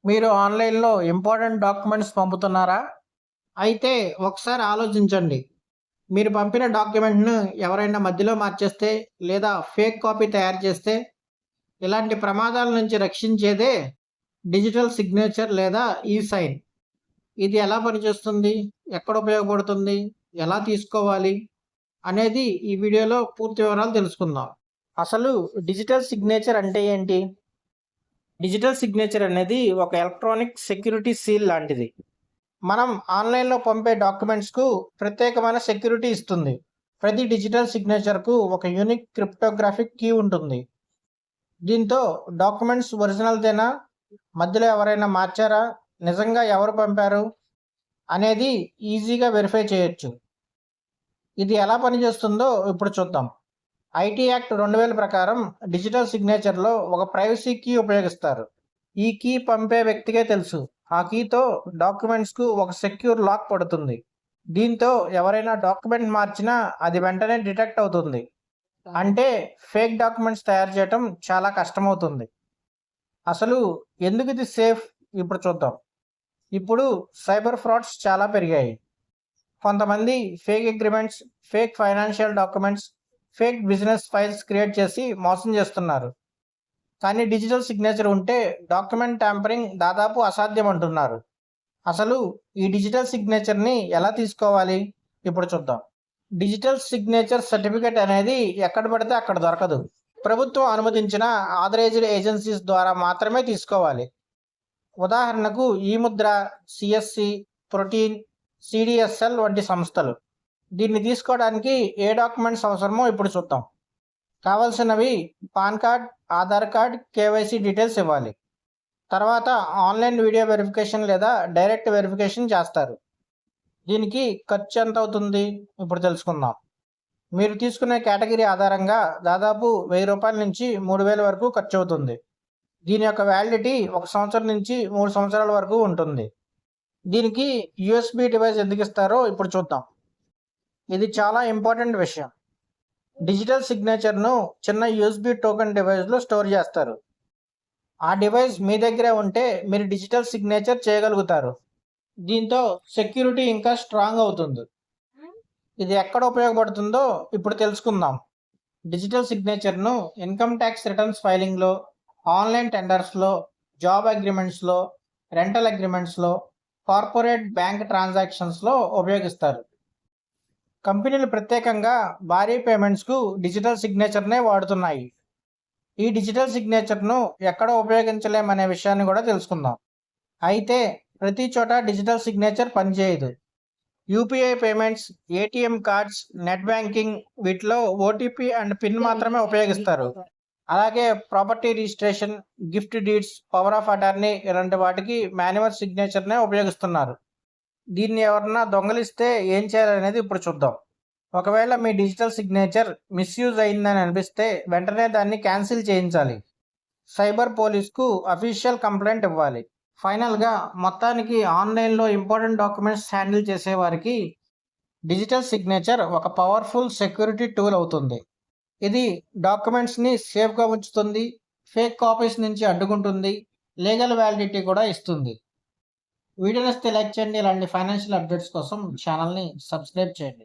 మీరు ఆన్‌లైన్‌లో important documents పంపుతున్నారా? అయితే ఒకసారి ఆలోచించండి. మీరు పంపిన డాక్యుమెంట్‌ను ఎవరైనా మధ్యలో మార్చేస్తే లేదా ఫేక్ కాపీ తయారు చేస్తే ఇలాంటి ప్రమాదాల నుంచి రక్షించేదే డిజిటల్ సిగ్నేచర్ లేదా ఈ-సైన్. ఇది ఎలా పనిచేస్తుంది? ఎక్కడ ఉపయోగపడుతుంది? ఎలా తీసుకోవాలి? అనేది ఈ వీడియోలో పూర్తి వివరాలు తెలుసుకుందాం. అసలు డిజిటల్ సిగ్నేచర్ అంటే ఏంటి? డిజిటల్ సిగ్నేచర్ అనేది ఒక ఎలక్ట్రానిక్ సెక్యూరిటీ సీల్ లాంటిది. మనం ఆన్‌లైన్‌లో పంపే డాక్యుమెంట్స్‌కు ప్రత్యేకమైన సెక్యూరిటీ ఇస్తుంది. ప్రతి డిజిటల్ సిగ్నేచర్‌కు ఒక యూనిక్ క్రిప్టోగ్రాఫిక్ కీ ఉంటుంది. దీంతో డాక్యుమెంట్స్ ఒరిజినల్‌దేనా? మధ్యలో ఎవరైనా మార్చారా? నిజంగా ఎవరు పంపారు? అనేది ఈజీగా వెరిఫై చేయొచ్చు. ఇది ఎలా పనిచేస్తుందో ఇప్పుడు చూద్దాం. ఐటీ యాక్ట్ 2000 ప్రకారం డిజిటల్ సిగ్నేచర్‌లో ఒక ప్రైవసీ కీ ఉపయోగిస్తారు. ఈ కీ పంపే వ్యక్తికే తెలుసు. ఆ కీతో డాక్యుమెంట్స్‌కు ఒక సెక్యూర్ లాక్ పడుతుంది. దీంతో ఎవరైనా డాక్యుమెంట్ మార్చినా అది వెంటనే డిటెక్ట్ అవుతుంది. అంటే ఫేక్ డాక్యుమెంట్స్ తయారు చేయటం చాలా కష్టమవుతుంది. అసలు ఎందుకు ఇది సేఫ్? ఇప్పుడు చూద్దాం. ఇప్పుడు సైబర్ ఫ్రాడ్స్ చాలా పెరిగాయి. కొంతమంది fake agreements, fake financial documents, fake business files create చేసి మోసం చేస్తున్నారు. కానీ డిజిటల్ సిగ్నేచర్ ఉంటే డాక్యుమెంట్ ట్యాంపరింగ్ దాదాపు అసాధ్యం అంటున్నారు. అసలు ఈ డిజిటల్ సిగ్నేచర్ని ఎలా తీసుకోవాలి? ఇప్పుడు చూద్దాం. డిజిటల్ సిగ్నేచర్ సర్టిఫికేట్ అనేది ఎక్కడ పడితే అక్కడ దొరకదు. ప్రభుత్వం అనుమతించిన ఆథరైజ్డ్ ఏజెన్సీస్ ద్వారా మాత్రమే తీసుకోవాలి. ఉదాహరణకు ఈ-ముద్ర, సిఎస్సి, ప్రోటీన్, సిడిఎస్ఎల్ వంటి సంస్థలు. దీన్ని తీసుకోవడానికి ఏ డాక్యుమెంట్స్ అవసరమో ఇప్పుడు చూద్దాం. కావాల్సినవి pan card, Aadhaar card, KYC details ఇవ్వాలి. తర్వాత ఆన్లైన్ వీడియో వెరిఫికేషన్ లేదా డైరెక్ట్ వెరిఫికేషన్ చేస్తారు. దీనికి ఖర్చు ఎంత అవుతుంది? ఇప్పుడు తెలుసుకుందాం. మీరు తీసుకునే కేటగిరీ ఆధారంగా దాదాపు ₹1000 నుంచి 3000 వరకు ఖర్చు అవుతుంది. దీని యొక్క వ్యాలిడిటీ 1 సంవత్సరం నుంచి 3 సంవత్సరాల వరకు ఉంటుంది. దీనికి యూఎస్బి డివైస్ ఎందుకు ఇస్తారో ఇప్పుడు చూద్దాం. ఇది చాలా ఇంపార్టెంట్ విషయం. డిజిటల్ సిగ్నేచర్ను చిన్న యూఎస్బి టోకెన్ డివైస్లో స్టోర్ చేస్తారు. ఆ డివైస్ మీ దగ్గరే ఉంటే మీరు డిజిటల్ సిగ్నేచర్ చేయగలుగుతారు. దీంతో సెక్యూరిటీ ఇంకా స్ట్రాంగ్ అవుతుంది. ఇది ఎక్కడ ఉపయోగపడుతుందో ఇప్పుడు తెలుసుకుందాం. డిజిటల్ సిగ్నేచర్ను ఇన్కమ్ ట్యాక్స్ రిటర్న్స్ ఫైలింగ్లో, ఆన్లైన్ టెండర్స్లో, జాబ్ అగ్రిమెంట్స్లో, రెంటల్ అగ్రిమెంట్స్లో, కార్పొరేట్ బ్యాంక్ ట్రాన్సాక్షన్స్లో ఉపయోగిస్తారు. కంపెనీలు ప్రత్యేకంగా భారీ పేమెంట్స్కు డిజిటల్ సిగ్నేచర్నే వాడుతున్నాయి. ఈ డిజిటల్ సిగ్నేచర్ను ఎక్కడ ఉపయోగించలేమనే విషయాన్ని కూడా తెలుసుకుందాం. అయితే ప్రతి చోట డిజిటల్ సిగ్నేచర్ పనిచేయదు. UPI payments, ATM cards, net banking వీటిలో ఓటీపీ అండ్ పిన్ మాత్రమే ఉపయోగిస్తారు. అలాగే property registration, gift deeds, power of attorney ఇలాంటి వాటికి మాన్యువల్ సిగ్నేచర్నే ఉపయోగిస్తున్నారు. దీన్ని ఎవరన్నా దొంగలిస్తే ఏం చేయాలనేది ఇప్పుడు చూద్దాం. ఒకవేళ మీ డిజిటల్ సిగ్నేచర్ మిస్యూజ్ అయిందని అనిపిస్తే వెంటనే దాన్ని క్యాన్సిల్ చేయించాలి. సైబర్ పోలీస్కు అఫీషియల్ కంప్లైంట్ ఇవ్వాలి. ఫైనల్గా మొత్తానికి ఆన్లైన్లో ఇంపార్టెంట్ డాక్యుమెంట్స్ హ్యాండిల్ చేసేవారికి డిజిటల్ సిగ్నేచర్ ఒక పవర్ఫుల్ సెక్యూరిటీ టూల్ అవుతుంది. ఇది డాక్యుమెంట్స్ని సేఫ్గా ఉంచుతుంది, ఫేక్ కాపీస్ నుంచి అడ్డుకుంటుంది, లీగల్ వ్యాలిడిటీ కూడా ఇస్తుంది. వీడియో నచ్చితే లైక్ చేయండి. ఇలాంటి ఫైనాన్షియల్ అప్డేట్స్ కోసం ఛానల్ని సబ్స్క్రైబ్ చేయండి.